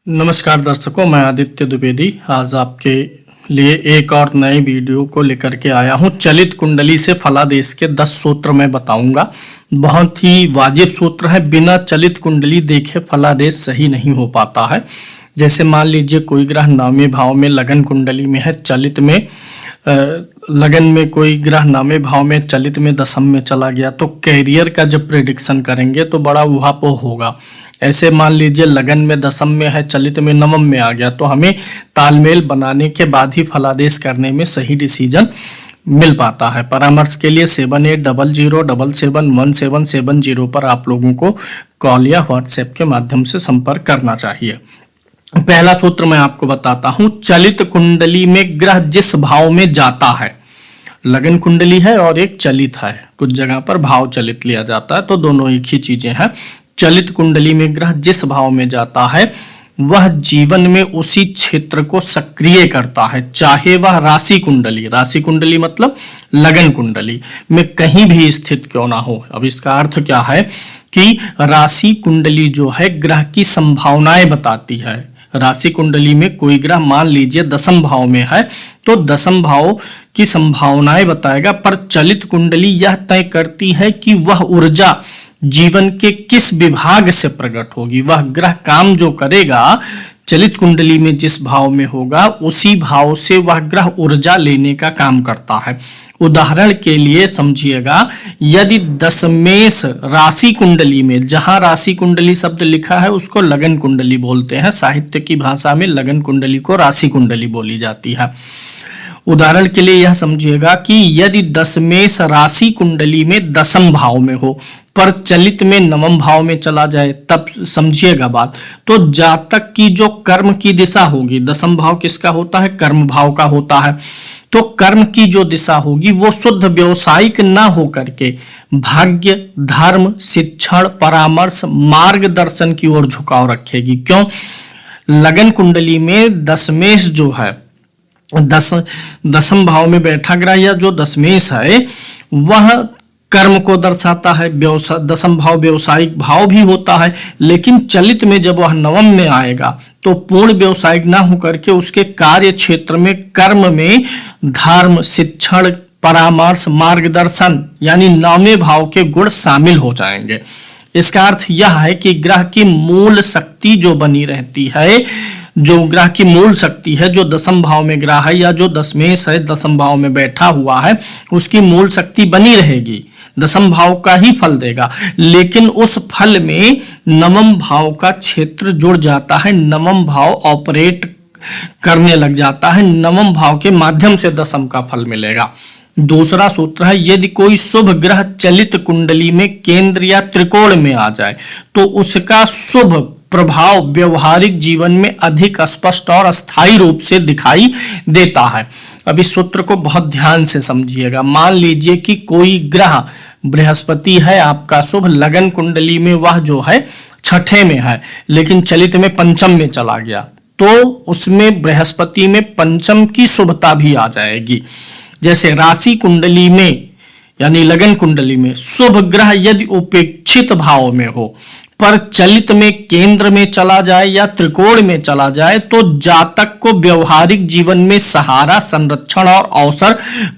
नमस्कार दर्शकों, मैं आदित्य द्विवेदी आज आपके लिए एक और नए वीडियो को लेकर के आया हूं। चलित कुंडली से फलादेश के 10 सूत्र मैं बताऊंगा। बहुत ही वाजिब सूत्र है। बिना चलित कुंडली देखे फलादेश सही नहीं हो पाता है। जैसे मान लीजिए कोई ग्रह नवमे भाव में लगन कुंडली में है, चलित में लगन में कोई ग्रह नवमे भाव में चलित में दशम में चला गया तो कैरियर का जब प्रेडिक्शन करेंगे तो बड़ा ऊहापोह होगा। ऐसे मान लीजिए लगन में दशम में है, चलित में नवम में आ गया तो हमें तालमेल बनाने के बाद ही फलादेश करने में सही डिसीजन मिल पाता है। परामर्श के लिए 7800771770 पर आप लोगों को कॉल या व्हाट्सएप के माध्यम से संपर्क करना चाहिए। पहला सूत्र मैं आपको बताता हूं। चलित कुंडली में ग्रह जिस भाव में जाता है, लगन कुंडली है और एक चलित है, कुछ जगह पर भाव चलित लिया जाता है तो दोनों एक ही चीजें हैं। चलित कुंडली में ग्रह जिस भाव में जाता है वह जीवन में उसी क्षेत्र को सक्रिय करता है, चाहे वह राशि कुंडली मतलब लगन कुंडली में कहीं भी स्थित क्यों ना हो। अब इसका अर्थ क्या है कि राशि कुंडली जो है ग्रह की संभावनाएं बताती है। राशि कुंडली में कोई ग्रह मान लीजिए दशम भाव में है तो दशम भाव की संभावनाएं बताएगा, पर चलित कुंडली यह तय करती है कि वह ऊर्जा जीवन के किस विभाग से प्रकट होगी। वह ग्रह काम जो करेगा चलित कुंडली में जिस भाव में होगा उसी भाव से वह ग्रह ऊर्जा लेने का काम करता है। उदाहरण के लिए समझिएगा, यदि दशमेश राशि कुंडली में, जहां राशि कुंडली शब्द लिखा है उसको लगन कुंडली बोलते हैं, साहित्य की भाषा में लगन कुंडली को राशि कुंडली बोली जाती है। उदाहरण के लिए यह समझिएगा कि यदि दशमेश राशि कुंडली में दशम भाव में हो पर चलित में नवम भाव में चला जाए, तब समझिएगा बात, तो जातक की जो कर्म की दिशा होगी, दशम भाव किसका होता है, कर्म भाव का होता है, तो कर्म की जो दिशा होगी वो शुद्ध व्यवसायिक ना हो करके भाग्य, धर्म, शिक्षण, परामर्श, मार्गदर्शन की ओर झुकाव रखेगी। क्यों? लगन कुंडली में दशमेश जो है, दशम भाव में बैठा ग्रह या जो दशमेश है वह कर्म को दर्शाता है। दशम भाव व्यवसायिक भाव भी होता है, लेकिन चलित में जब वह नवम में आएगा तो पूर्ण व्यवसायिक ना होकर के उसके कार्य क्षेत्र में कर्म में धर्म, शिक्षण, परामर्श, मार्गदर्शन यानी नवमे भाव के गुण शामिल हो जाएंगे। इसका अर्थ यह है कि ग्रह की मूल शक्ति जो बनी रहती है, जो ग्रह की मूल शक्ति है, जो दशम भाव में ग्रह है या जो दशमेश है दशम भाव में बैठा हुआ है, उसकी मूल शक्ति बनी रहेगी, दशम भाव का ही फल देगा, लेकिन उस फल में नवम भाव का क्षेत्र जुड़ जाता है, नवम भाव ऑपरेट करने लग जाता है, नवम भाव के माध्यम से दशम का फल मिलेगा। दूसरा सूत्र है, यदि कोई शुभ ग्रह चलित कुंडली में केंद्र या त्रिकोण में आ जाए तो उसका शुभ प्रभाव व्यवहारिक जीवन में अधिक स्पष्ट और स्थायी रूप से दिखाई देता है। अब इस सूत्र को बहुत ध्यान से समझिएगा। मान लीजिए कि कोई ग्रह बृहस्पति है आपका शुभ, लगन कुंडली में वह जो है छठे में है लेकिन चलित में पंचम में चला गया तो उसमें बृहस्पति में पंचम की शुभता भी आ जाएगी। जैसे राशि कुंडली में यानी लगन कुंडली में शुभ ग्रह यदि उपेक्षित भाव में हो पर चलित में केंद्र में चला जाए या त्रिकोण में चला जाए तो जातक को व्यवहारिक जीवन में सहारा, संरक्षण और अवसर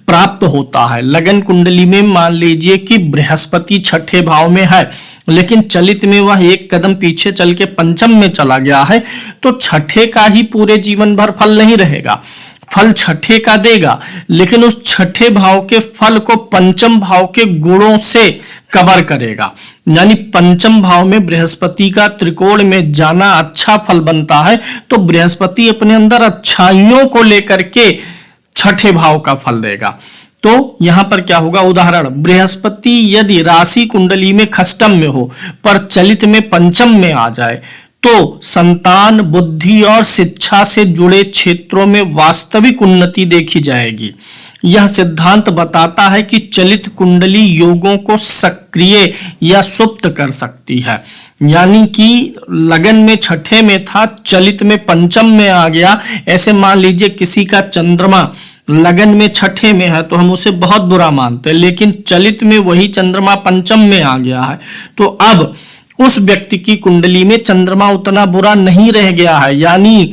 प्राप्त होता है। लगन कुंडली में मान लीजिए कि बृहस्पति छठे भाव में है लेकिन चलित में वह एक कदम पीछे चल के पंचम में चला गया है तो छठे का ही पूरे जीवन भर फल नहीं रहेगा, फल छठे का देगा, लेकिन उस छठे भाव के फल को पंचम भाव के गुणों से कवर करेगा। यानी पंचम भाव में बृहस्पति का त्रिकोण में जाना अच्छा फल बनता है तो बृहस्पति अपने अंदर अच्छाइयों को लेकर के छठे भाव का फल देगा। तो यहां पर क्या होगा, उदाहरण, बृहस्पति यदि राशि कुंडली में खष्टम में हो पर चलित में पंचम में आ जाए तो संतान, बुद्धि और शिक्षा से जुड़े क्षेत्रों में वास्तविक उन्नति देखी जाएगी। यह सिद्धांत बताता है कि चलित कुंडली योगों को सक्रिय या सुप्त कर सकती है। यानी कि लगन में छठे में था, चलित में पंचम में आ गया। ऐसे मान लीजिए किसी का चंद्रमा लगन में छठे में है तो हम उसे बहुत बुरा मानते हैं, लेकिन चलित में वही चंद्रमा पंचम में आ गया है तो अब उस व्यक्ति की कुंडली में चंद्रमा उतना बुरा नहीं रह गया है। यानी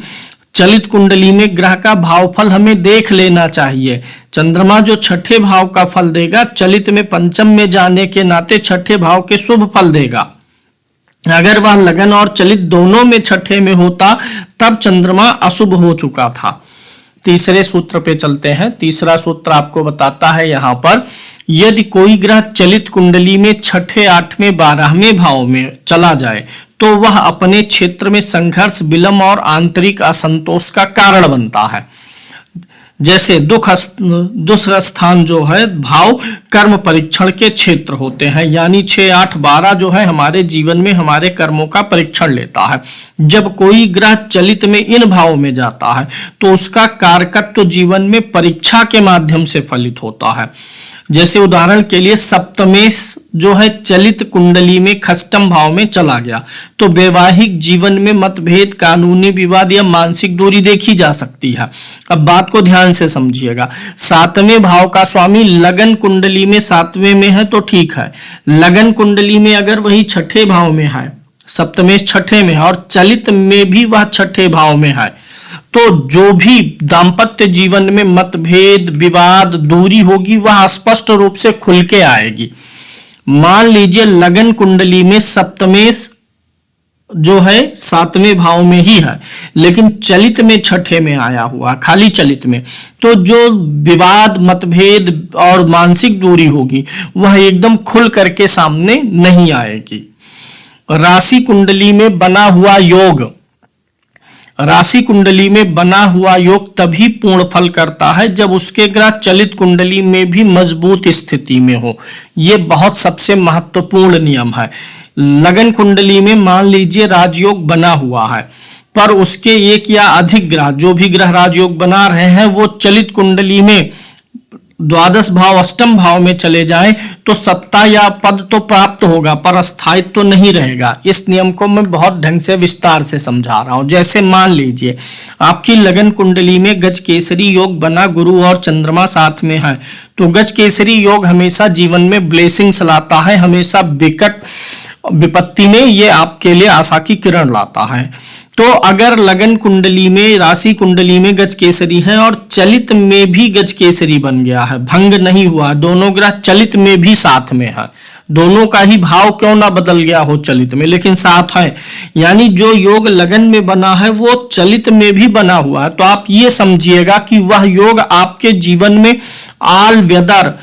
चलित कुंडली में ग्रह का भावफल हमें देख लेना चाहिए। चंद्रमा जो छठे भाव का फल देगा, चलित में पंचम में जाने के नाते छठे भाव के शुभ फल देगा। अगर वह लगन और चलित दोनों में छठे में होता तब चंद्रमा अशुभ हो चुका था। तीसरे सूत्र पे चलते हैं। तीसरा सूत्र आपको बताता है यहाँ पर, यदि कोई ग्रह चलित कुंडली में छठे, आठवें, 12वें भाव में चला जाए तो वह अपने क्षेत्र में संघर्ष, विलंब और आंतरिक असंतोष का कारण बनता है। जैसे दुख स्थान जो है भाव कर्म परीक्षण के क्षेत्र होते हैं, यानी 6, 8, 12 जो है हमारे जीवन में हमारे कर्मों का परीक्षण लेता है। जब कोई ग्रह चलित में इन भाव में जाता है तो उसका कारकत्व जीवन में परीक्षा के माध्यम से फलित होता है। जैसे उदाहरण के लिए सप्तमेश जो है चलित कुंडली में खष्टम भाव में चला गया तो वैवाहिक जीवन में मतभेद, कानूनी विवाद या मानसिक दूरी देखी जा सकती है। अब बात को ध्यान से समझिएगा। 7वें भाव का स्वामी लगन कुंडली में 7वें में है तो ठीक है। लगन कुंडली में अगर वही छठे भाव में है, सप्तमेश छठे में है और चलित में भी वह छठे भाव में है, तो जो भी दाम्पत्य जीवन में मतभेद, विवाद, दूरी होगी वह स्पष्ट रूप से खुल के आएगी। मान लीजिए लगन कुंडली में सप्तमेश जो है 7वें भाव में ही है लेकिन चलित में छठे में आया हुआ, खाली चलित में, तो जो विवाद, मतभेद और मानसिक दूरी होगी वह एकदम खुल करके सामने नहीं आएगी। राशि कुंडली में बना हुआ योग, राशि कुंडली में बना हुआ योग तभी पूर्ण फल करता है जब उसके ग्रह चलित कुंडली में भी मजबूत स्थिति में हो। यह बहुत सबसे महत्वपूर्ण नियम है। लगन कुंडली में मान लीजिए राजयोग बना हुआ है पर उसके एक या अधिक ग्रह, जो भी ग्रह राजयोग बना रहे हैं, वो चलित कुंडली में द्वादश भाव, अष्टम भाव में चले जाएं तो सत्ता या पद तो प्राप्त होगा पर स्थायित्व तो नहीं रहेगा। इस नियम को मैं बहुत ढंग से विस्तार से समझा रहा हूं। जैसे मान लीजिए आपकी लगन कुंडली में गज केसरी योग बना, गुरु और चंद्रमा साथ में है, तो गज केसरी योग हमेशा जीवन में ब्लेसिंग्स लाता है, हमेशा विकट विपत्ति में ये आपके लिए आशा की किरण लाता है। तो अगर लगन कुंडली में, राशि कुंडली में गज केसरी है और चलित में भी गज केसरी बन गया है, भंग नहीं हुआ, दोनों ग्रह चलित में भी साथ में है, दोनों का ही भाव क्यों ना बदल गया हो चलित में, लेकिन साथ है, यानी जो योग लगन में बना है वो चलित में भी बना हुआ है, तो आप ये समझिएगा कि वह योग आपके जीवन में ऑल वेदर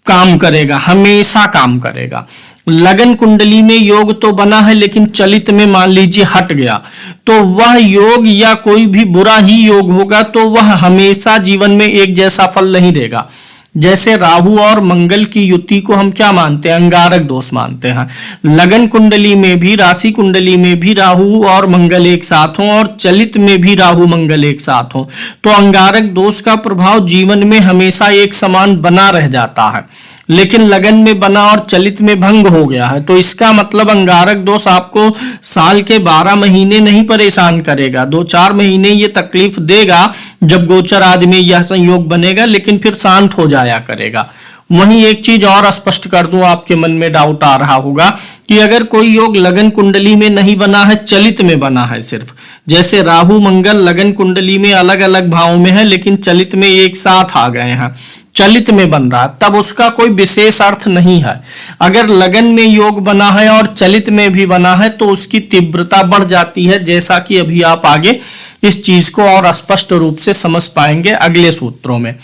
काम करेगा, हमेशा काम करेगा। लगन कुंडली में योग तो बना है लेकिन चलित में मान लीजिए हट गया, तो वह योग या कोई भी बुरा ही योग होगा तो वह हमेशा जीवन में एक जैसा फल नहीं देगा। जैसे राहु और मंगल की युति को हम क्या मानते हैं, अंगारक दोष मानते हैं। लगन कुंडली में भी, राशि कुंडली में भी राहु और मंगल एक साथ हों और चलित में भी राहु मंगल एक साथ हों तो अंगारक दोष का प्रभाव जीवन में हमेशा एक समान बना रह जाता है। लेकिन लगन में बना और चलित में भंग हो गया है तो इसका मतलब अंगारक दोष आपको साल के 12 महीने नहीं परेशान करेगा, 2-4 महीने ये तकलीफ देगा जब गोचर आदि में यह संयोग बनेगा, लेकिन फिर शांत हो जाया करेगा। वहीं एक चीज और स्पष्ट कर दूं, आपके मन में डाउट आ रहा होगा कि अगर कोई योग लगन कुंडली में नहीं बना है, चलित में बना है सिर्फ, जैसे राहु मंगल लगन कुंडली में अलग अलग भाव में है लेकिन चलित में एक साथ आ गए हैं, चलित में बन रहा, तब उसका कोई विशेष अर्थ नहीं है। अगर लगन में योग बना है और चलित में भी बना है तो उसकी तीव्रता बढ़ जाती है, जैसा कि अभी आप आगे इस चीज को और स्पष्ट रूप से समझ पाएंगे अगले सूत्रों में।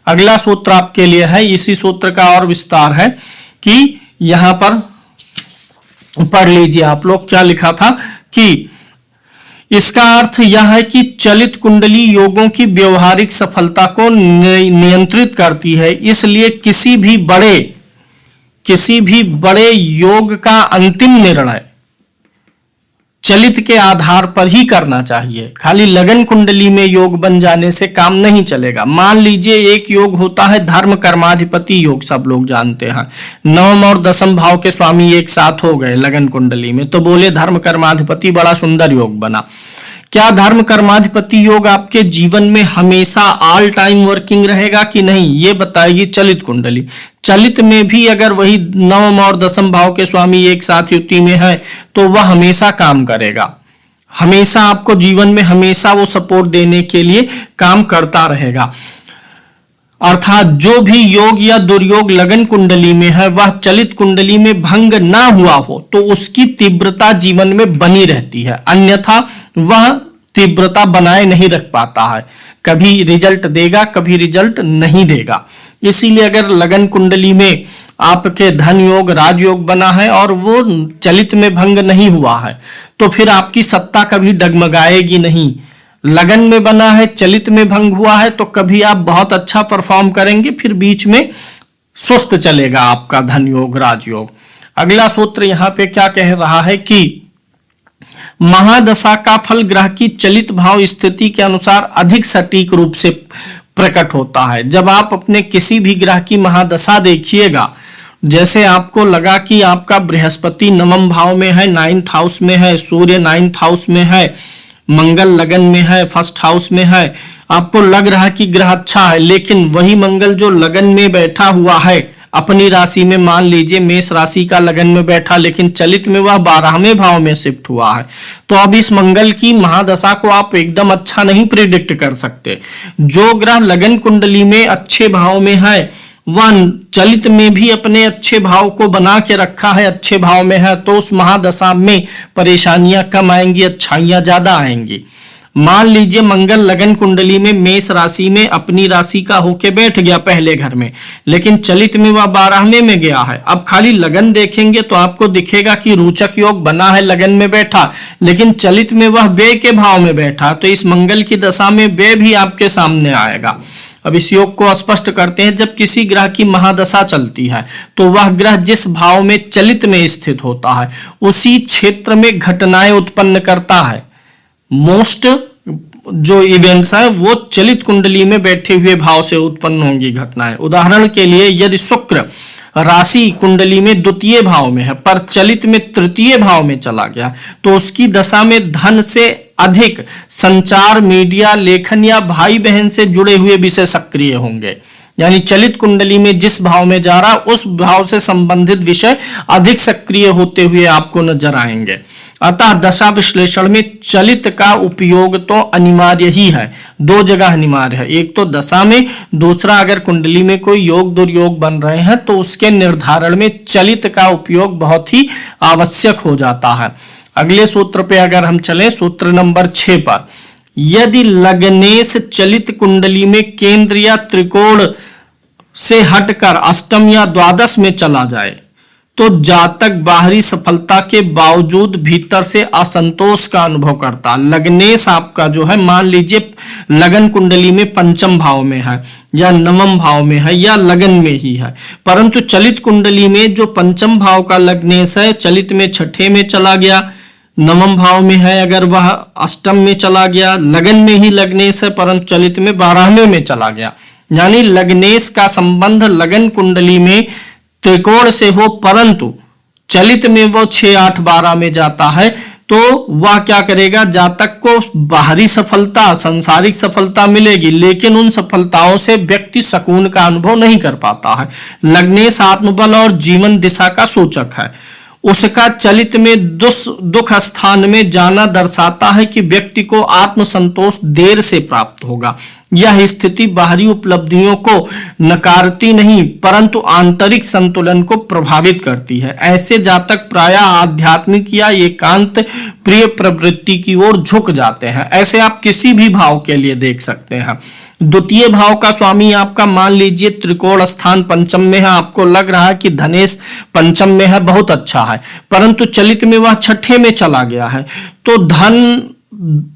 अगला सूत्र आपके लिए है, इसी सूत्र का और विस्तार है कि यहां पर पढ़ लीजिए आप लोग क्या लिखा था कि इसका अर्थ यह है कि चलित कुंडली योगों की व्यवहारिक सफलता को नियंत्रित करती है, इसलिए किसी भी बड़े योग का अंतिम निर्णय चलित के आधार पर ही करना चाहिए। खाली लगन कुंडली में योग बन जाने से काम नहीं चलेगा। मान लीजिए एक योग होता है धर्म कर्माधिपति योग, सब लोग जानते हैं, 9वें और 10वें भाव के स्वामी एक साथ हो गए लगन कुंडली में, तो बोले धर्म कर्माधिपति, बड़ा सुंदर योग बना। क्या धर्म कर्माधिपति योग आपके जीवन में हमेशा ऑल टाइम वर्किंग रहेगा कि नहीं, ये बताएगी चलित कुंडली। चलित में भी अगर वही नवम और दसम भाव के स्वामी एक साथ युति में है तो वह हमेशा काम करेगा, हमेशा आपको जीवन में हमेशा वो सपोर्ट देने के लिए काम करता रहेगा। अर्थात जो भी योग या दुर्योग लगन कुंडली में है वह चलित कुंडली में भंग ना हुआ हो तो उसकी तीव्रता जीवन में बनी रहती है, अन्यथा वह तीव्रता बनाए नहीं रख पाता है, कभी रिजल्ट देगा कभी रिजल्ट नहीं देगा। इसीलिए अगर लगन कुंडली में आपके धन योग राजयोग बना है और वो चलित में भंग नहीं हुआ है तो फिर आपकी सत्ता कभी डगमगाएगी नहीं। लगन में बना है चलित में भंग हुआ है तो कभी आप बहुत अच्छा परफॉर्म करेंगे, फिर बीच में सुस्त चलेगा आपका धन योग राजयोग। अगला सूत्र यहाँ पे क्या कह रहा है कि महादशा का फल ग्रह की चलित भाव स्थिति के अनुसार अधिक सटीक रूप से प्रकट होता है। जब आप अपने किसी भी ग्रह की महादशा देखिएगा, जैसे आपको लगा कि आपका बृहस्पति नवम भाव में है, 9th हाउस में है, सूर्य 9th हाउस में है, मंगल लगन में है, 1st हाउस में है, आपको लग रहा है कि ग्रह अच्छा है, लेकिन वही मंगल जो लगन में बैठा हुआ है अपनी राशि में, मान लीजिए मेष राशि का लगन में बैठा, लेकिन चलित में वह 12वें भाव में शिफ्ट हुआ है, तो अब इस मंगल की महादशा को आप एकदम अच्छा नहीं प्रिडिक्ट कर सकते। जो ग्रह लगन कुंडली में अच्छे भाव में है वह चलित में भी अपने अच्छे भाव को बना के रखा है, अच्छे भाव में है, तो उस महादशा में परेशानियां कम आएंगी, अच्छाइयां ज्यादा आएंगी। मान लीजिए मंगल लगन कुंडली में मेष राशि में अपनी राशि का होके बैठ गया पहले घर में, लेकिन चलित में वह 12वें में गया है। अब खाली लगन देखेंगे तो आपको दिखेगा कि रोचक योग बना है, लगन में बैठा, लेकिन चलित में वह व्यय के भाव में बैठा, तो इस मंगल की दशा में व्यय भी आपके सामने आएगा। अब इस योग को स्पष्ट करते हैं। जब किसी ग्रह की महादशा चलती है तो वह ग्रह जिस भाव में चलित में स्थित होता है उसी क्षेत्र में घटनाएं उत्पन्न करता है। मोस्ट जो इवेंट्स है वो चलित कुंडली में बैठे हुए भाव से उत्पन्न होंगी घटनाएं। उदाहरण के लिए यदि शुक्र राशि कुंडली में द्वितीय भाव में है पर चलित में तृतीय भाव में चला गया तो उसकी दशा में धन से अधिक संचार, मीडिया, लेखन या भाई बहन से जुड़े हुए विषय सक्रिय होंगे। यानी चलित कुंडली में जिस भाव में जा रहा उस भाव से संबंधित विषय अधिक सक्रिय होते हुए आपको नजर आएंगे। अतः दशा विश्लेषण में चलित का उपयोग तो अनिवार्य ही है, दो जगह अनिवार्य है, एक तो दशा में, दूसरा अगर कुंडली में कोई योग दुर्योग बन रहे हैं तो उसके निर्धारण में चलित का उपयोग बहुत ही आवश्यक हो जाता है। अगले सूत्र पे अगर हम चलें, सूत्र नंबर 6 पर, यदि लग्नेश चलित कुंडली में केंद्र या त्रिकोण से हटकर अष्टम या द्वादश में चला जाए तो जातक बाहरी सफलता के बावजूद भीतर से असंतोष का अनुभव करता। लग्नेश आपका जो है, मान लीजिए लगन कुंडली में पंचम भाव में है या नवम भाव में है या लगन में ही है, परंतु चलित कुंडली में जो पंचम भाव का लग्नेश है चलित में छठे में चला गया, नवम भाव में है अगर वह अष्टम में चला गया, लगन में ही लग्नेश है परंतु चलित में 12वें में चला गया। यानी लग्नेश का संबंध लगन कुंडली में त्रिकोण से हो परंतु चलित में वो 6, 8, 12 में जाता है तो वह क्या करेगा, जातक को बाहरी सफलता, सांसारिक सफलता मिलेगी लेकिन उन सफलताओं से व्यक्ति सुकून का अनुभव नहीं कर पाता है। लग्नेश आत्मबल और जीवन दिशा का सूचक है। उसका चलित में दुख स्थान में जाना दर्शाता है कि व्यक्ति को आत्मसंतोष देर से प्राप्त होगा। यह स्थिति बाहरी उपलब्धियों को नकारती नहीं परंतु आंतरिक संतुलन को प्रभावित करती है। ऐसे जातक प्रायः आध्यात्मिक या एकांत प्रिय प्रवृत्ति की ओर झुक जाते हैं। ऐसे आप किसी भी भाव के लिए देख सकते हैं। द्वितीय भाव का स्वामी आपका मान लीजिए त्रिकोण स्थान पंचम में है, आपको लग रहा है कि धनेश पंचम में है, बहुत अच्छा है, परंतु चलित में वह छठे में चला गया है तो धन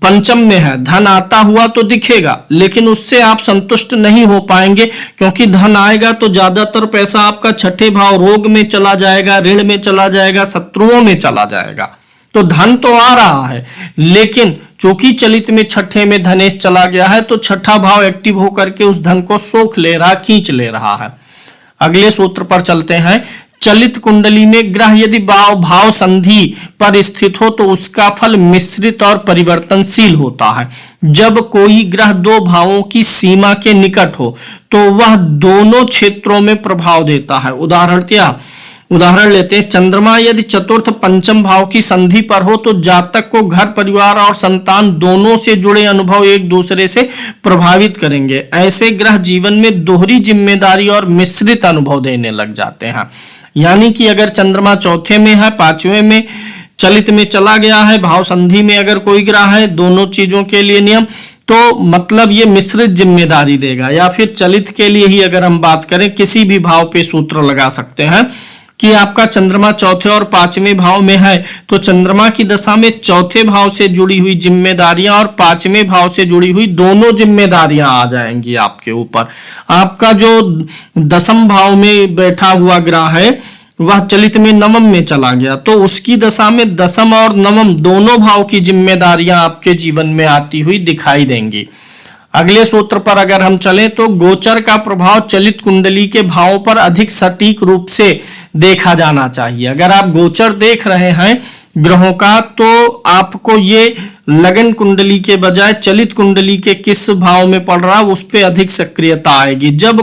पंचम में है, धन आता हुआ तो दिखेगा लेकिन उससे आप संतुष्ट नहीं हो पाएंगे क्योंकि धन आएगा तो ज्यादातर पैसा आपका छठे भाव रोग में चला जाएगा, ऋण में चला जाएगा, शत्रुओं में चला जाएगा। तो धन तो आ रहा है लेकिन चूंकि चलित में छठे में धनेश चला गया है तो छठा भाव एक्टिव होकर के उस धन को सोख ले रहा, खींच ले रहा है। अगले सूत्र पर चलते हैं। चलित कुंडली में ग्रह यदि भाव संधि पर स्थित हो तो उसका फल मिश्रित और परिवर्तनशील होता है। जब कोई ग्रह दो भावों की सीमा के निकट हो तो वह दोनों क्षेत्रों में प्रभाव देता है। उदाहरण लेते हैं, चंद्रमा यदि चतुर्थ पंचम भाव की संधि पर हो तो जातक को घर परिवार और संतान दोनों से जुड़े अनुभव एक दूसरे से प्रभावित करेंगे। ऐसे ग्रह जीवन में दोहरी जिम्मेदारी और मिश्रित अनुभव देने लग जाते हैं। यानी कि अगर चंद्रमा चौथे में है, पांचवें में चलित में चला गया है, भाव संधि में अगर कोई ग्रह है, दोनों चीजों के लिए नियम, तो मतलब ये मिश्रित जिम्मेदारी देगा। या फिर चलित के लिए ही अगर हम बात करें, किसी भी भाव पे सूत्र लगा सकते हैं कि आपका चंद्रमा चौथे और पांचवें भाव में है तो चंद्रमा की दशा में चौथे भाव से जुड़ी हुई जिम्मेदारियां और पांचवें भाव से जुड़ी हुई दोनों जिम्मेदारियां आ जाएंगी आपके ऊपर। आपका जो दसम भाव में बैठा हुआ ग्रह है वह चलित में नवम में चला गया तो उसकी दशा में दसम और नवम दोनों भाव की जिम्मेदारियां आपके जीवन में आती हुई दिखाई देंगी। अगले सूत्र पर अगर हम चलें तो गोचर का प्रभाव चलित कुंडली के भावों पर अधिक सटीक रूप से देखा जाना चाहिए। अगर आप गोचर देख रहे हैं ग्रहों का तो आपको ये लगन कुंडली के बजाय चलित कुंडली के किस भाव में पड़ रहा है उस पर अधिक सक्रियता आएगी। जब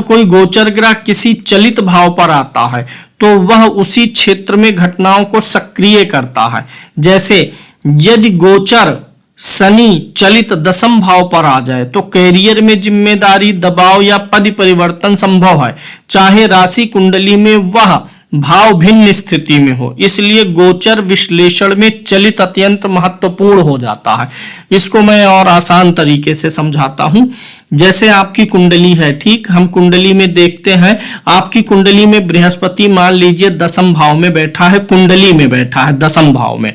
कोई गोचर ग्रह किसी चलित भाव पर आता है तो वह उसी क्षेत्र में घटनाओं को सक्रिय करता है। जैसे यदि गोचर शनि चलित दसम भाव पर आ जाए तो कैरियर में जिम्मेदारी, दबाव या पद परिवर्तन संभव है, चाहे राशि कुंडली में वह भाव भिन्न स्थिति में हो। इसलिए गोचर विश्लेषण में चलित अत्यंत महत्वपूर्ण हो जाता है। इसको मैं और आसान तरीके से समझाता हूं। जैसे आपकी कुंडली है, ठीक, हम कुंडली में देखते हैं आपकी कुंडली में बृहस्पति मान लीजिए दसम भाव में बैठा है, कुंडली में बैठा है दसम भाव में।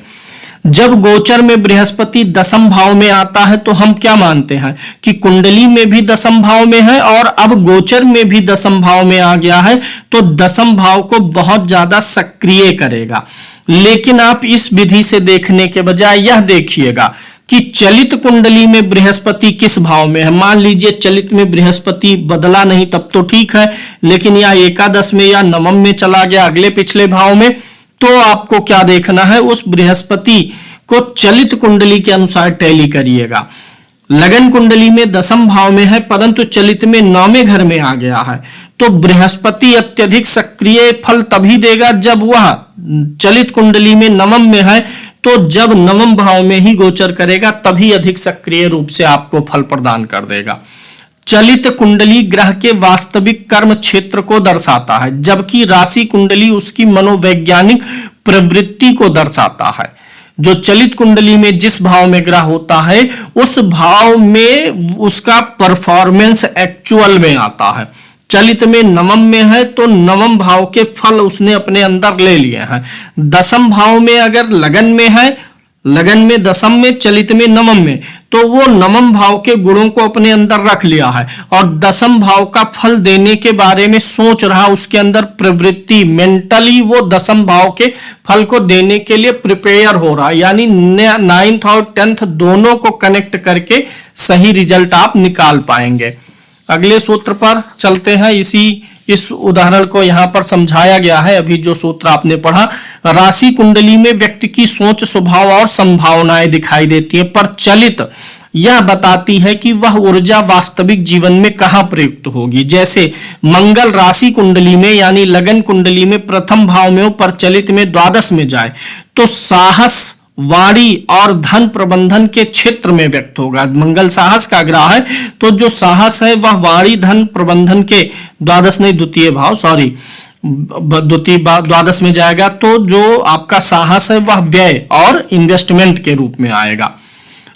जब गोचर में बृहस्पति दसम भाव में आता है तो हम क्या मानते हैं कि कुंडली में भी दसम भाव में है और अब गोचर में भी दसम भाव में आ गया है तो दसम भाव को बहुत ज्यादा सक्रिय करेगा। लेकिन आप इस विधि से देखने के बजाय यह देखिएगा कि चलित कुंडली में बृहस्पति किस भाव में है। मान लीजिए चलित में बृहस्पति बदला नहीं तब तो ठीक है, लेकिन या एकादश में या नवम में चला गया अगले पिछले भाव में, तो आपको क्या देखना है, उस बृहस्पति को चलित कुंडली के अनुसार टैली करिएगा। लगन कुंडली में दसम भाव में है परंतु चलित में नौवें घर में आ गया है तो बृहस्पति अत्यधिक सक्रिय फल तभी देगा जब वह चलित कुंडली में नवम में है। तो जब नवम भाव में ही गोचर करेगा तभी अधिक सक्रिय रूप से आपको फल प्रदान कर देगा। चलित कुंडली ग्रह के वास्तविक कर्म क्षेत्र को दर्शाता है जबकि राशि कुंडली उसकी मनोवैज्ञानिक प्रवृत्ति को दर्शाता है। जो चलित कुंडली में जिस भाव में ग्रह होता है उस भाव में उसका परफॉर्मेंस एक्चुअल में आता है। चलित में नवम में है तो नवम भाव के फल उसने अपने अंदर ले लिए हैं। दसम भाव में अगर लगन में है, लगन में दसम में, चलित में नवम में, तो वो नवम भाव के गुणों को अपने अंदर रख लिया है और दसम भाव का फल देने के बारे में सोच रहा, उसके अंदर प्रवृत्ति, मेंटली वो दसम भाव के फल को देने के लिए प्रिपेयर हो रहा है। यानी 9th और 10th दोनों को कनेक्ट करके सही रिजल्ट आप निकाल पाएंगे। अगले सूत्र पर चलते हैं। इस उदाहरण को यहां पर समझाया गया है। अभी जो सूत्र आपने पढ़ा, राशि कुंडली में व्यक्ति की सोच, स्वभाव और संभावनाएं दिखाई देती है पर चलित यह बताती है कि वह ऊर्जा वास्तविक जीवन में कहां प्रयुक्त होगी। जैसे मंगल राशि कुंडली में यानी लगन कुंडली में प्रथम भाव में हो पर चलित में द्वादश में जाए तो साहस, वाणी और धन प्रबंधन के क्षेत्र में व्यक्त होगा। मंगल साहस का ग्रह है तो जो साहस है वह वाणी, धन प्रबंधन के द्वितीय द्वादश में जाएगा तो जो आपका साहस है वह व्यय और इन्वेस्टमेंट के रूप में आएगा।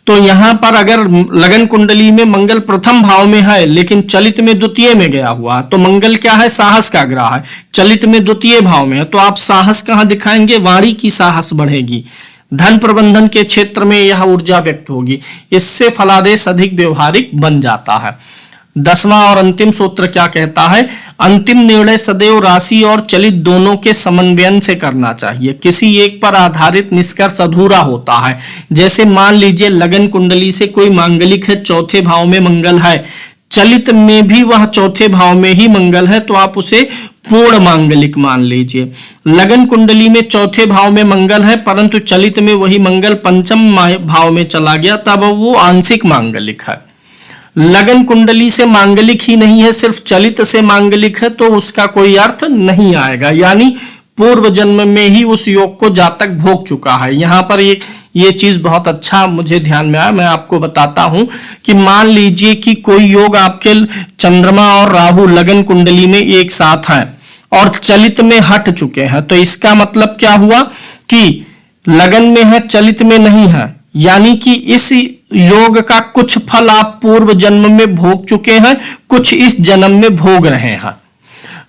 तो यहां पर अगर लगन कुंडली में मंगल प्रथम भाव में है लेकिन चलित में द्वितीय में गया हुआ तो मंगल क्या है, साहस का ग्रह है, चलित में द्वितीय भाव में है तो आप साहस कहां दिखाएंगे, वाणी की साहस बढ़ेगी, धन प्रबंधन के क्षेत्र में यह ऊर्जा व्यक्त होगी। इससे फलादेश अधिक व्यवहारिक बन जाता है। 10वां और अंतिम सूत्र क्या कहता है, अंतिम निर्णय सदैव राशि और चलित दोनों के समन्वयन से करना चाहिए। किसी एक पर आधारित निष्कर्ष अधूरा होता है। जैसे मान लीजिए लगन कुंडली से कोई मांगलिक है, चौथे भाव में मंगल है, चलित में भी वह चौथे भाव में ही मंगल है तो आप उसे पूर्ण मांगलिक मान लीजिए। लगन कुंडली में चौथे भाव में मंगल है परंतु चलित में वही मंगल पंचम भाव में चला गया, तब वो आंशिक मांगलिक है। लगन कुंडली से मांगलिक ही नहीं है, सिर्फ चलित से मांगलिक है, तो उसका कोई अर्थ नहीं आएगा, यानी पूर्व जन्म में ही उस योग को जातक भोग चुका है। यहाँ पर ये चीज बहुत अच्छा मुझे ध्यान में आया, मैं आपको बताता हूं कि मान लीजिए कि कोई योग आपके चंद्रमा और राहु लगन कुंडली में एक साथ हैं और चलित में हट चुके हैं, तो इसका मतलब क्या हुआ कि लगन में है चलित में नहीं है, यानी कि इस योग का कुछ फल आप पूर्व जन्म में भोग चुके हैं, कुछ इस जन्म में भोग रहे हैं।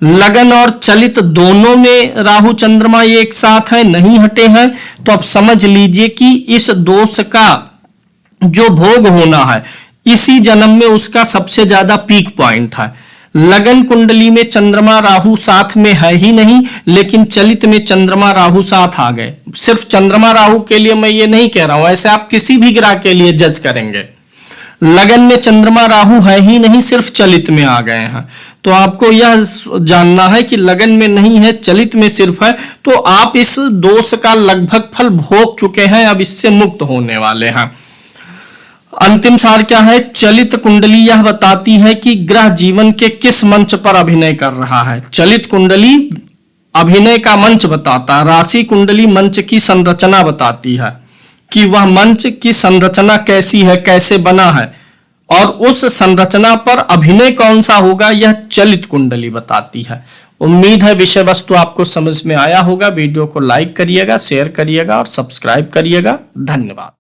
लगन और चलित दोनों में राहु चंद्रमा एक साथ है, नहीं हटे हैं, तो अब समझ लीजिए कि इस दोष का जो भोग होना है इसी जन्म में उसका सबसे ज्यादा पीक पॉइंट है। लगन कुंडली में चंद्रमा राहु साथ में है ही नहीं, लेकिन चलित में चंद्रमा राहु साथ आ गए। सिर्फ चंद्रमा राहु के लिए मैं ये नहीं कह रहा हूं, ऐसे आप किसी भी ग्रह के लिए जज करेंगे। लगन में चंद्रमा राहु है ही नहीं, सिर्फ चलित में आ गए हैं, तो आपको यह जानना है कि लगन में नहीं है, चलित में सिर्फ है, तो आप इस दोष का लगभग फल भोग चुके हैं, अब इससे मुक्त होने वाले हैं। अंतिम सार क्या है? चलित कुंडली यह बताती है कि ग्रह जीवन के किस मंच पर अभिनय कर रहा है। चलित कुंडली अभिनय का मंच बताता है, राशि कुंडली मंच की संरचना बताती है कि वह मंच की संरचना कैसी है, कैसे बना है, और उस संरचना पर अभिनय कौन सा होगा यह चलित कुंडली बताती है। उम्मीद है विषय वस्तु आपको समझ में आया होगा। वीडियो को लाइक करिएगा, शेयर करिएगा और सब्सक्राइब करिएगा। धन्यवाद।